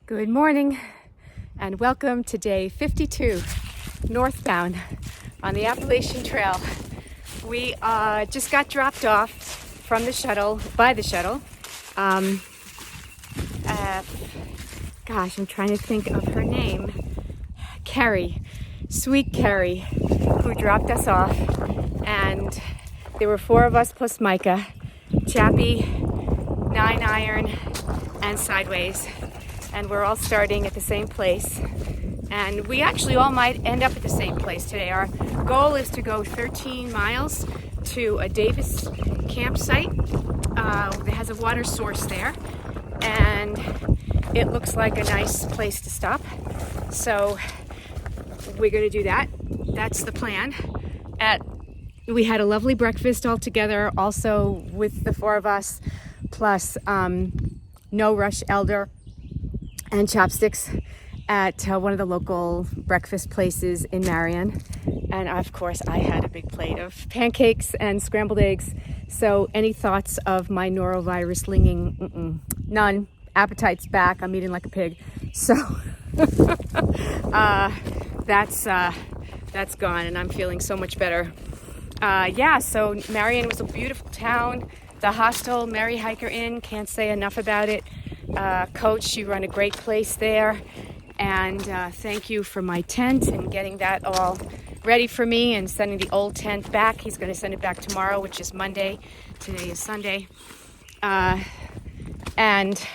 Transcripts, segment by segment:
Good morning and welcome to day 52 northbound on the Appalachian Trail. We just got dropped off from the shuttle, by the shuttle. I'm trying to think of her name. Carrie, sweet Carrie, who dropped us off. And there were 4 of us plus Micah, Chappy, 9 iron, and Sideways. And we're all starting at the same place. And we actually all might end up at the same place today. Our goal is to go 13 miles to a Davis campsite that has a water source there. And it looks like a nice place to stop. So we're going to do that. That's the plan. We had a lovely breakfast all together, also with the 4 of us, plus No Rush Elder and chopsticks at one of the local breakfast places in Marion. And of course, I had a big plate of pancakes and scrambled eggs. So any thoughts of my norovirus linging? None. Appetite's back. I'm eating like a pig. So that's gone, and I'm feeling so much better. So Marion was a beautiful town. The hostel, Mary Hiker Inn, can't say enough about it. Coach, you run a great place there. And thank you for my tent and getting that all ready for me and sending the old tent back. He's going to send it back tomorrow, which is Monday. Today is Sunday. And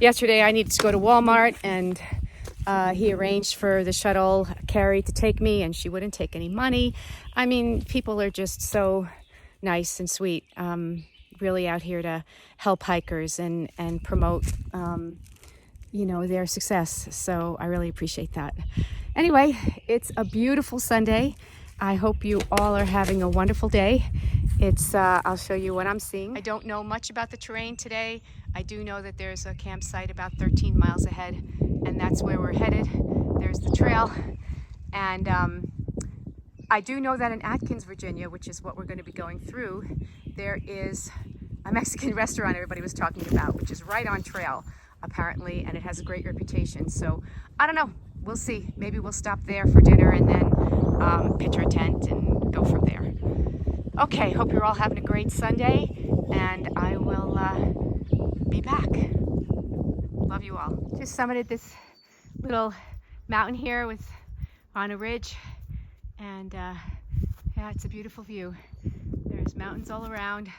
yesterday I needed to go to Walmart, and he arranged for the shuttle Carrie to take me, and she wouldn't take any money. I mean, people are just so nice and sweet. Really out here to help hikers and promote their success. So I really appreciate that. Anyway, it's a beautiful Sunday. I hope you all are having a wonderful day. I'll show you what I'm seeing. I don't know much about the terrain today. I do know that there's a campsite about 13 miles ahead, and that's where we're headed. There's the trail. And I do know that in Atkins, Virginia, which is what we're going to be going through, there is a Mexican restaurant everybody was talking about, which is right on trail, apparently, and it has a great reputation. So I don't know. We'll see. Maybe we'll stop there for dinner and then pitch our tent and go from there. Okay, hope you're all having a great Sunday, and I will be back. Love you all. Just summited this little mountain here on a ridge, and it's a beautiful view. There's mountains all around.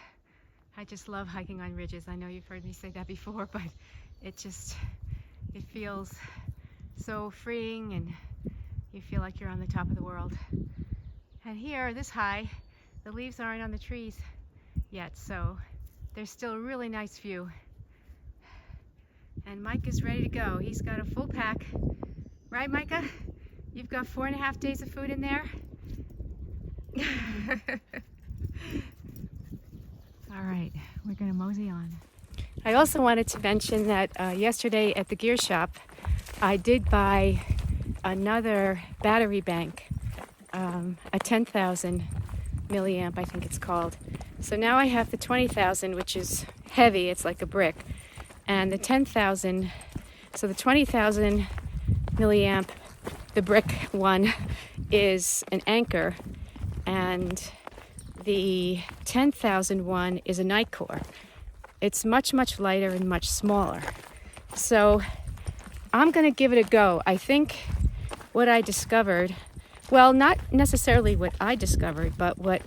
I just love hiking on ridges. I know you've heard me say that before, but it feels so freeing, and you feel like you're on the top of the world. And here, this high, the leaves aren't on the trees yet, so there's still a really nice view. And Mike is ready to go. He's got a full pack. Right, Micah? You've got 4.5 days of food in there? All right, we're gonna mosey on. I also wanted to mention that yesterday at the gear shop, I did buy another battery bank, a 10,000 milliamp, I think it's called. So now I have the 20,000, which is heavy, it's like a brick, and the 10,000, so the 20,000 milliamp, the brick one, is an anchor, and the 10,000 one is a night core. It's much, much lighter and much smaller. So I'm going to give it a go. I think what I discovered, well, not necessarily what I discovered, but what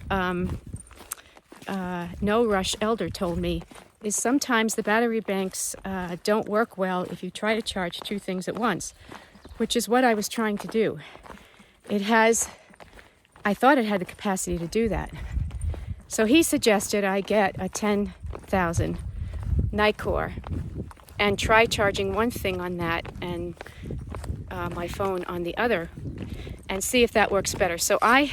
No Rush Elder told me, is sometimes the battery banks don't work well if you try to charge 2 things at once, which is what I was trying to do. I thought it had the capacity to do that. So he suggested I get a 10,000 night core and try charging one thing on that and my phone on the other, and see if that works better. So I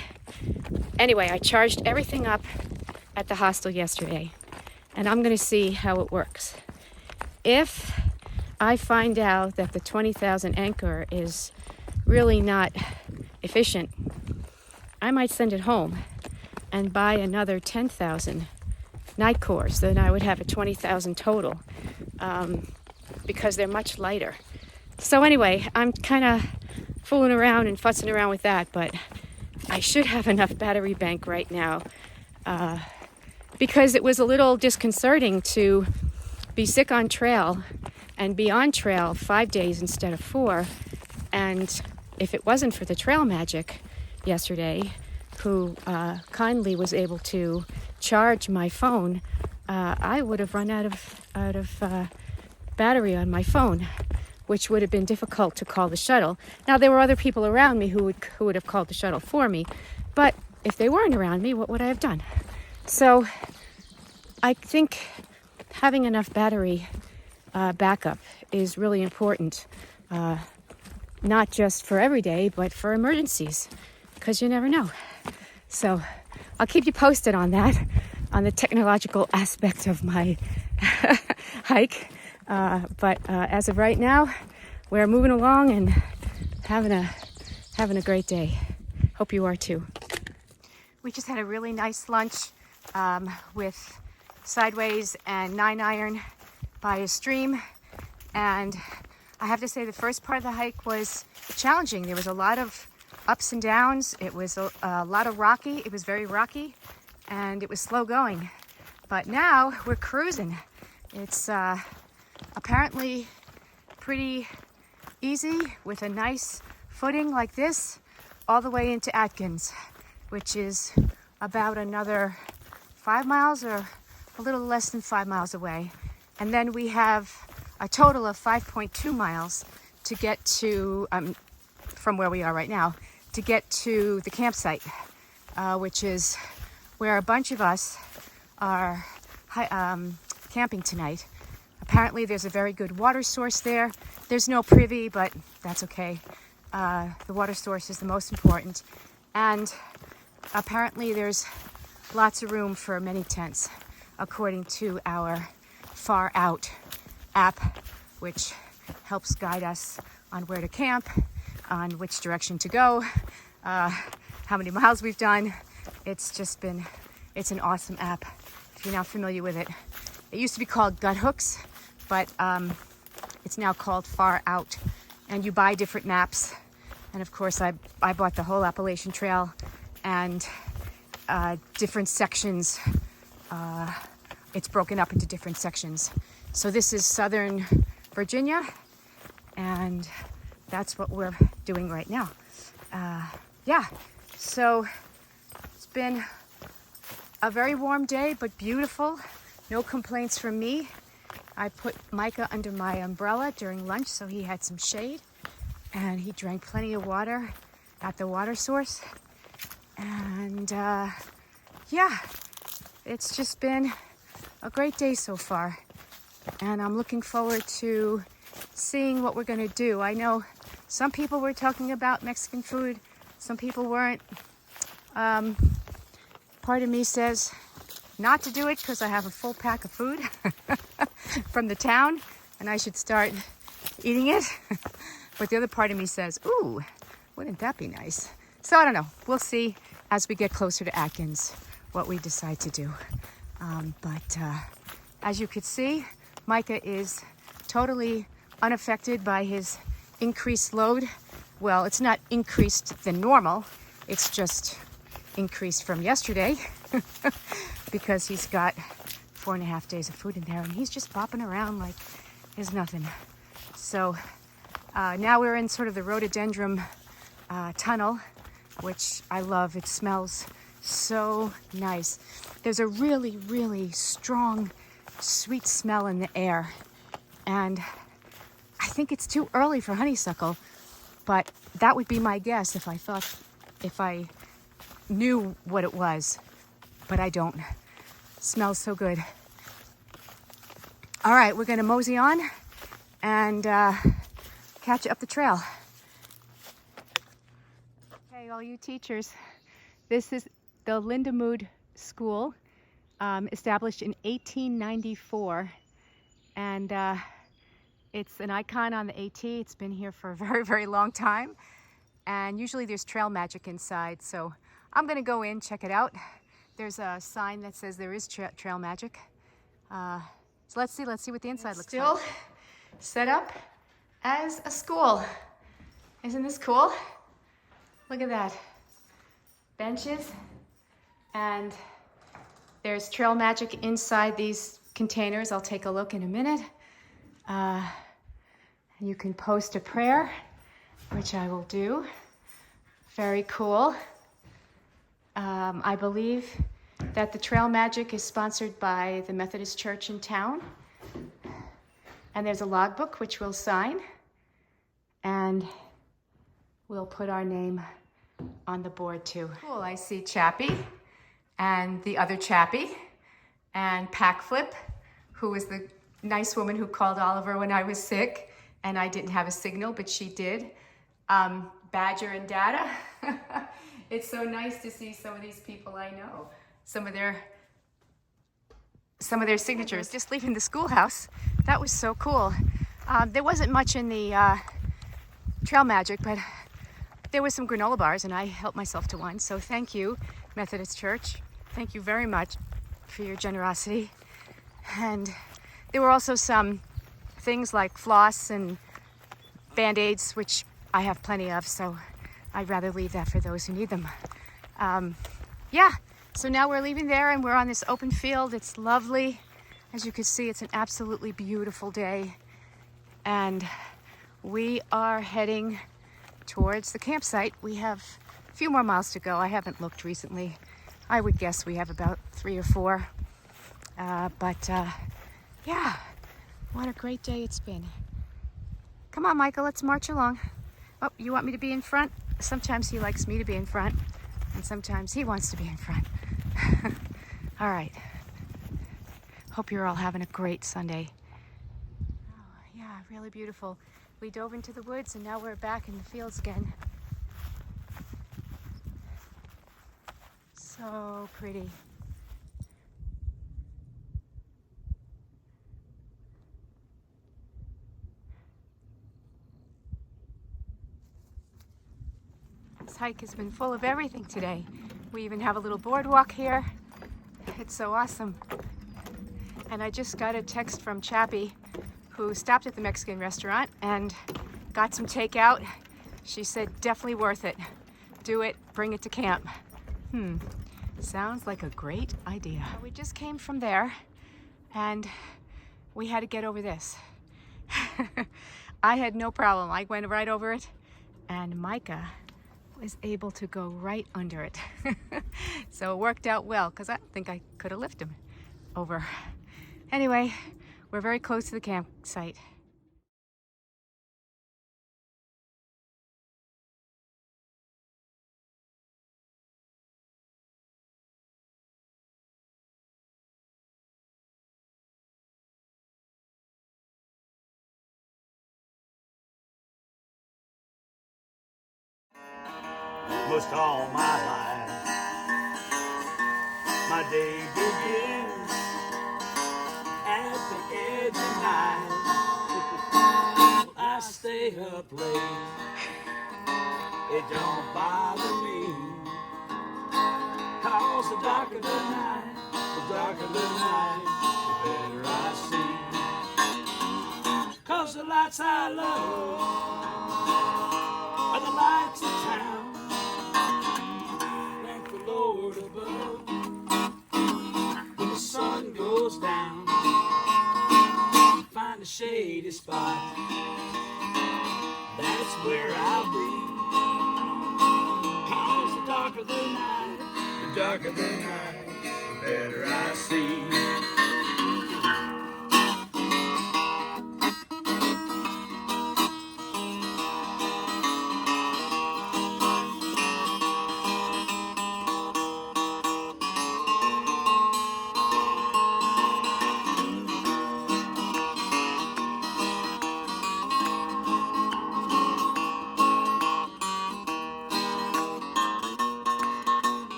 charged everything up at the hostel yesterday, and I'm going to see how it works. If I find out that the 20,000 anchor is really not efficient, I might send it home and buy another 10,000 night cores. Then I would have a 20,000 total, because they're much lighter. So anyway, I'm kind of fooling around and fussing around with that, but I should have enough battery bank right now, because it was a little disconcerting to be sick on trail and be on trail 5 days instead of 4. And if it wasn't for the trail magic yesterday, who kindly was able to charge my phone, I would have run out of battery on my phone, which would have been difficult to call the shuttle. Now, there were other people around me who would have called the shuttle for me, but if they weren't around me, what would I have done? So I think having enough battery backup is really important, not just for every day, but for emergencies, because you never know. So I'll keep you posted on that, on the technological aspect of my hike. But as of right now, we're moving along and having a great day. Hope you are too. We just had a really nice lunch with sideways and 9-iron by a stream, and I have to say the first part of the hike was challenging. There was a lot of ups and downs. It was a lot of rocky. It was very rocky, and it was slow going. But now we're cruising. It's apparently pretty easy with a nice footing like this all the way into Atkins, which is about another 5 miles or a little less than 5 miles away. And then we have a total of 5.2 miles to get to, from where we are right now, to get to the campsite, which is where a bunch of us are camping tonight. Apparently there's a very good water source there. There's no privy, but that's okay. The water source is the most important. And apparently there's lots of room for many tents, according to our Far Out app, which helps guide us on where to camp, on which direction to go, how many miles we've done. It's an awesome app if you're not familiar with it. It used to be called Gut Hooks, but it's now called Far Out, and you buy different maps. And of course I bought the whole Appalachian Trail and different sections. It's broken up into different sections. So this is Southern Virginia, and that's what we're doing right now. Yeah, so it's been a very warm day, but beautiful. No complaints from me. I put Micah under my umbrella during lunch so he had some shade, and he drank plenty of water at the water source. And yeah, it's just been a great day so far, and I'm looking forward to seeing what we're going to do. I know some people were talking about Mexican food, some people weren't. Part of me says not to do it because I have a full pack of food from the town and I should start eating it. But the other part of me says, ooh, wouldn't that be nice? So I don't know. We'll see as we get closer to Atkins what we decide to do. But as you could see, Micah is totally unaffected by his increased load. Well, it's not increased than normal. It's just increased from yesterday because he's got 4.5 days of food in there, and he's just bopping around like there's nothing. So now we're in sort of the rhododendron tunnel, which I love. It smells so nice. There's a really, really strong, sweet smell in the air. And I think it's too early for honeysuckle, but that would be my guess if I knew what it was, but I don't. Smells so good. All right, we're gonna mosey on and catch up the trail. Okay, all you teachers, this is the Lindamood School, established in 1894, and it's an icon on the AT. It's been here for a very, very long time, and usually there's trail magic inside, so I'm gonna go in, check it out. There's a sign that says there is trail magic. So let's see what the inside looks like. Still set up as a school. Isn't this cool? Look at that. Benches, and there's trail magic inside these containers. I'll take a look in a minute. You can post a prayer, which I will do. Very cool. I believe that the trail magic is sponsored by the Methodist Church in town. And there's a logbook which we'll sign, and we'll put our name on the board too. Cool, I see Chappy and the other Chappy and Packflip, who was the nice woman who called Oliver when I was sick and I didn't have a signal, but she did. Badger and Dada. It's so nice to see some of these people I know. Some of their signatures. Just leaving the schoolhouse. That was so cool. There wasn't much in the trail magic, but there was some granola bars and I helped myself to one. So thank you, Methodist Church. Thank you very much for your generosity. And there were also some things like floss and Band-Aids, which I have plenty of, so I'd rather leave that for those who need them. Yeah, so now we're leaving there and we're on this open field. It's lovely. As you can see, it's an absolutely beautiful day. And we are heading towards the campsite. We have a few more miles to go. I haven't looked recently. I would guess we have about 3 or 4. Yeah, what a great day it's been. Come on, Michael, let's march along. Oh, you want me to be in front? Sometimes he likes me to be in front, and sometimes he wants to be in front. All right. Hope you're all having a great Sunday. Oh, yeah, really beautiful. We dove into the woods and now we're back in the fields again. So pretty. This hike has been full of everything today. We even have a little boardwalk here. It's so awesome. And I just got a text from Chappy, who stopped at the Mexican restaurant and got some takeout. She said, definitely worth it. Do it, bring it to camp. Sounds like a great idea. We just came from there and we had to get over this. I had no problem. I went right over it and Micah was able to go right under it. So it worked out well because I don't think I could have lifted him over. Anyway, we're very close to the campsite. Most all my life, my day begins at the edge of night. I stay up late, it don't bother me, 'cause the darker the night, the better I see. 'Cause the lights I love are the lights of town. Lord above, when the sun goes down, find a shady spot, that's where I'll be. 'Cause the darker the night, the better I see.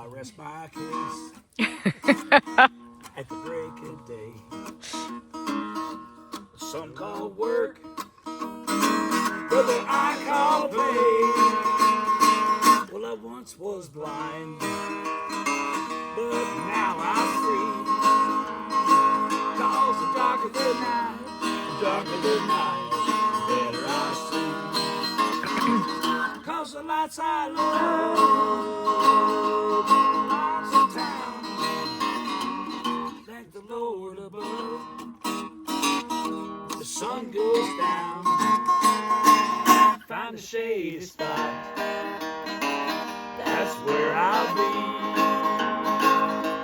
Rest my case at the break of day. Some call work, brother, I call play. Well, I once was blind, but now I see. 'Cause the darker the night, the better I see. 'Cause the lights I love, lights of town, thank the Lord above. The sun goes down, find a shady spot, that's where I'll be.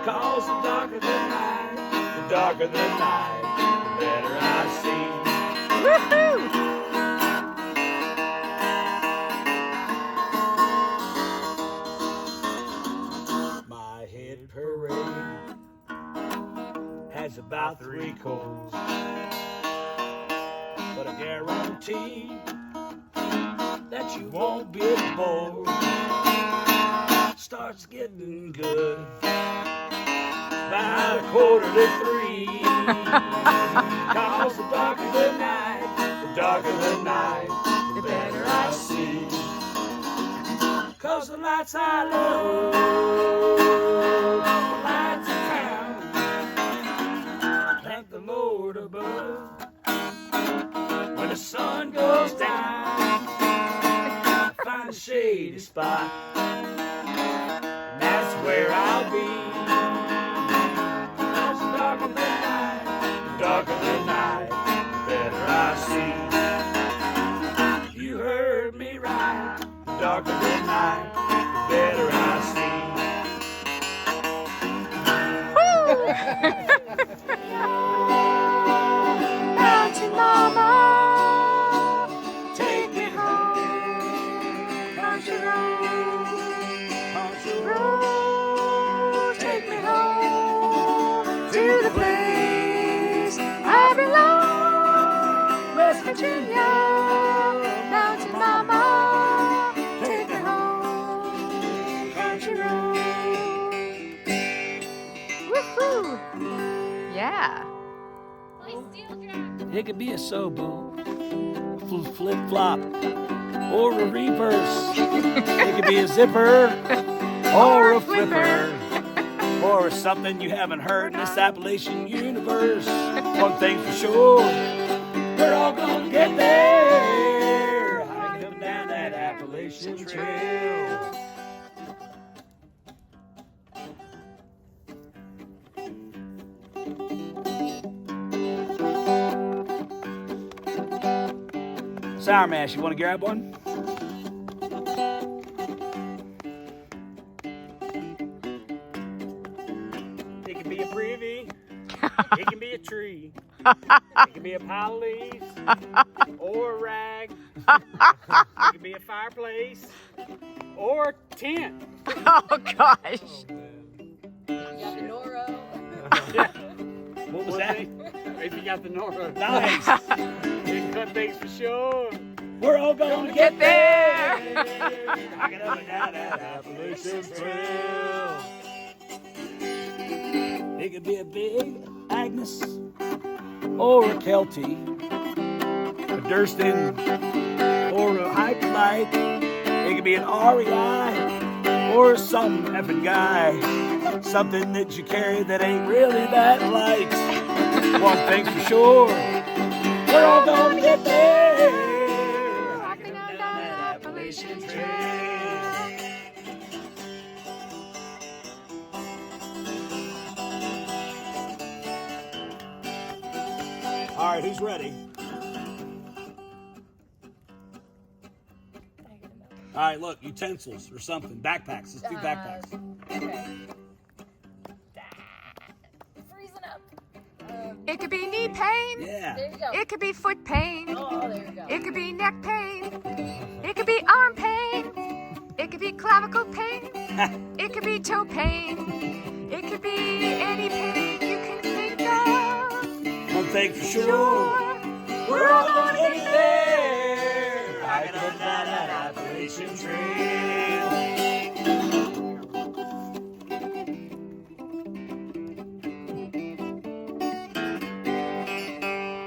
'Cause the darker the night, the darker the night, the better I see. Woohoo! My head parade has about 3 coals, but I guarantee that you won't get bored. Starts getting good about 2:45. 'Cause the darker the night, the darker the night, the better I see. 'Cause the lights I love, the lights of town, thank the Lord above. When the sun goes down, I find a shady spot, and that's where I'll be. 'Cause the darker the night, the darker the night, the better I see. You heard me right, the darker the night, the better I see. Mountain Mama, Take me home, country road, country road, take me home to the place I belong, West Virginia. Mountain Mama, take me home, country road. Woohoo! Yeah. It could be a Sobo, flip-flop, or a reverse. It could be a zipper or a flipper, or something you haven't heard in this Appalachian universe. One thing's for sure, we're all gonna get there, hiking up and down that Appalachian Trail. Sour Mash, you want to grab one? It can be a privy, it can be a tree, it can be a pile of leaves, or a rag, it can be a fireplace, or a tent. Oh gosh. Yeah. What was that? If you got the Nora. Nice. You cut things for sure. We're all gonna Get there. Hiking up and down that Appalachian Trail. It could be a big Agnes or a Kelty, a Durston or a Hype Light. It could be an REI or some effing guy. Something that you carry that ain't really that light. One thing's for sure, we're all gonna get there. Hiking up down that Appalachian Trail. All right, who's ready? All right, look, utensils or something, backpacks. Let's do backpacks. Okay. Freezing up. It could be knee pain. Yeah. There you go. It could be foot pain. Oh, there you go. It could be neck pain. It could be arm pain. It could be clavicle pain. It could be toe pain. It could be any pain you can think of. One thing for sure, we're all gonna get there. Hiking up down that Appalachian Trail.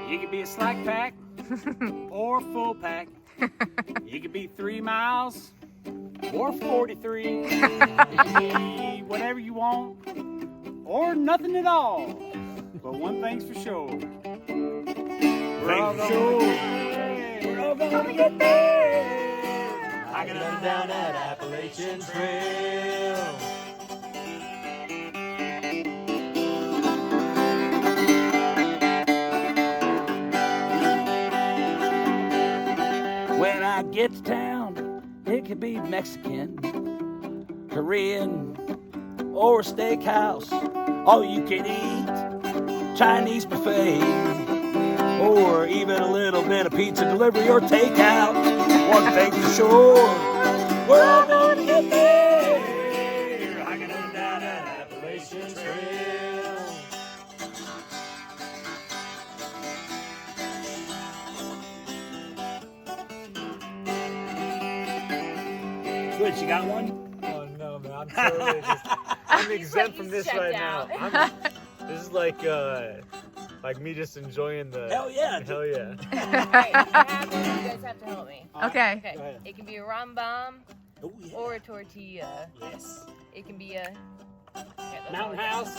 You could be a slack pack or a full pack. You could be 3 miles or 43. You could be whatever you want or nothing at all. But one thing's for sure, One thing for sure, we're all gonna get there. Hiking up and down that Appalachian Trail. When I get to town, it could be Mexican, Korean, or a steakhouse. All you can eat, Chinese buffet, or even a little bit of pizza delivery or takeout. One thing for sure, we're all gonna get there. Hiking up and down that Appalachian Trail. Switch, you got one? Oh no, man! I'm totally I'm exempt from this checked right out. now. This is like me just enjoying the. Hell yeah. Hell yeah. Alright, you guys have to help me. Okay. Okay. Go ahead. It can be a rum bomb Oh, yeah. or a tortilla. Yes. It can be a Mountain House.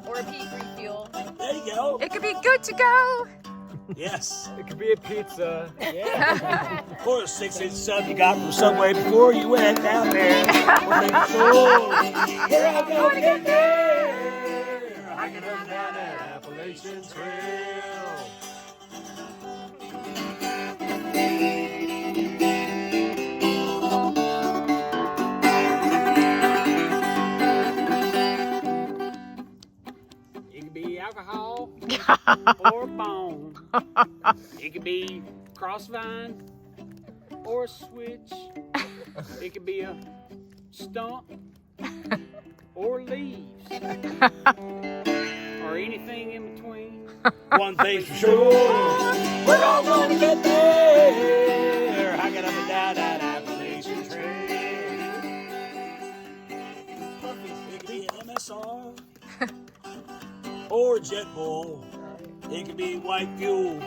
or a pea refuel. There you go. It could be good to go. Yes. It could be a pizza. Yeah. Or a 6-inch sub you got from Subway before you went down there. We're making sure we're all gonna get there. Hiking up and down that Appalachian Trail. It could be alcohol or a bone. It could be crossvine or a switch. It could be a stump or leaves or anything in between. One thing's for sure, we're all gonna get there. Hiking up and down that Appalachian Trail. It could be an MSR or a Jet Bull. It could be white fuel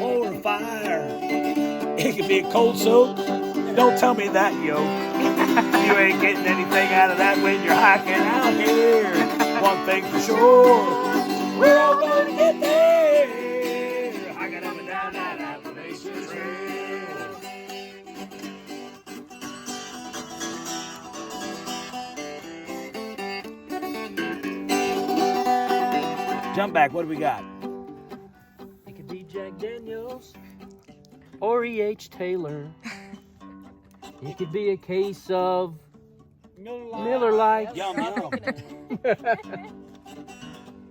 or a fire. It could be a cold soak. Don't tell me that, yo. You ain't getting anything out of that when you're hiking out here. One thing for sure, we're all gonna get there. Hiking up and down that Appalachian Trail. Jumpback, what do we got? It could be Jack Daniels or E.H. Taylor. It could be a case of Miller Lite. Yum, yum.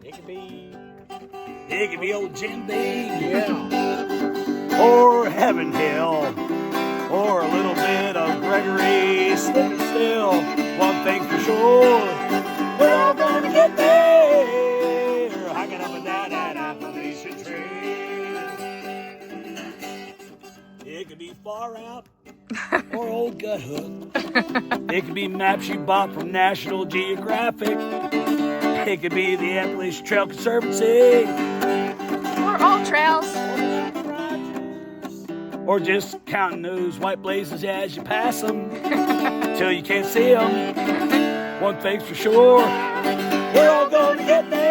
It could be old Jim Beam. yeah. Or Heaven Hill. Or a little bit of Gregory Slipping Still. One thing for sure, we're all gonna get there. Hiking up and down that Appalachian Trail. It could be Far Out or Old Gut Hook. It could be maps you bought from National Geographic. It could be the Appalachian Trail Conservancy. Or all trails. Or just counting those white blazes as you pass them till you can't see them. One thing's for sure, we're all gonna get there.